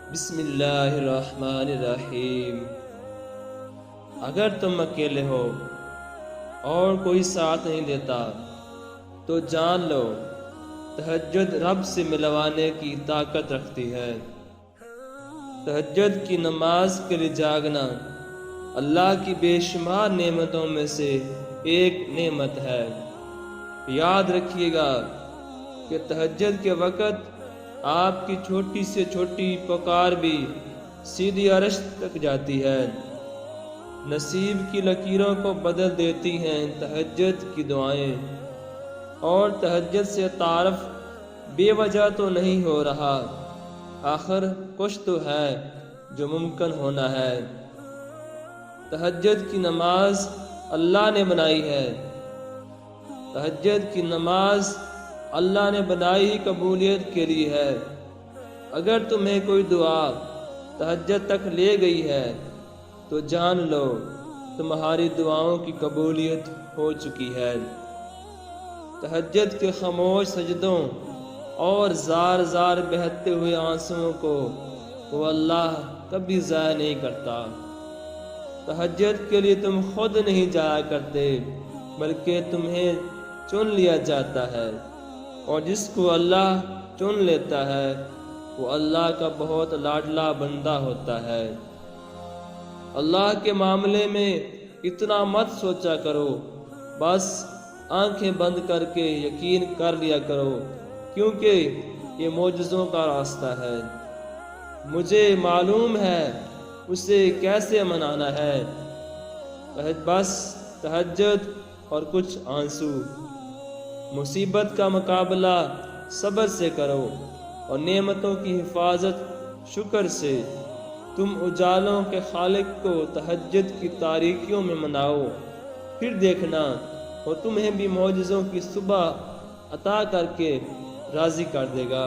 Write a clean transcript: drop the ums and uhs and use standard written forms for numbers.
بسم اللہ الرحمن الرحیم۔ اگر تم اکیلے ہو اور کوئی ساتھ نہیں دیتا تو جان لو تہجد رب سے ملوانے کی طاقت رکھتی ہے۔ تہجد کی نماز کے لیے جاگنا اللہ کی بے شمار نعمتوں میں سے ایک نعمت ہے۔ یاد رکھیے گا کہ تہجد کے وقت آپ کی چھوٹی سے چھوٹی پکار بھی سیدھی عرش تک جاتی ہے۔ نصیب کی لکیروں کو بدل دیتی ہیں تہجد کی دعائیں، اور تہجد سے تعارف بے وجہ تو نہیں ہو رہا، آخر کچھ تو ہے جو ممکن ہونا ہے۔ تہجد کی نماز اللہ نے بنائی ہے۔ تہجد کی نماز اللہ نے بنائی قبولیت کے لیے ہے۔ اگر تمہیں کوئی دعا تہجد تک لے گئی ہے تو جان لو تمہاری دعاؤں کی قبولیت ہو چکی ہے۔ تہجد کے خاموش سجدوں اور زار زار بہتے ہوئے آنسوؤں کو وہ اللہ کبھی ضائع نہیں کرتا۔ تہجد کے لیے تم خود نہیں جایا کرتے بلکہ تمہیں چن لیا جاتا ہے، اور جس کو اللہ چن لیتا ہے وہ اللہ کا بہت لاڈلا بندہ ہوتا ہے۔ اللہ کے معاملے میں اتنا مت سوچا کرو، بس آنکھیں بند کر کے یقین کر لیا کرو، کیونکہ یہ معجزوں کا راستہ ہے۔ مجھے معلوم ہے اسے کیسے منانا ہے۔ بس تہجد اور کچھ آنسو۔ مصیبت کا مقابلہ صبر سے کرو اور نعمتوں کی حفاظت شکر سے۔ تم اجالوں کے خالق کو تہجد کی تاریکیوں میں مناؤ، پھر دیکھنا وہ تمہیں بھی معجزوں کی صبح عطا کر کے راضی کر دے گا۔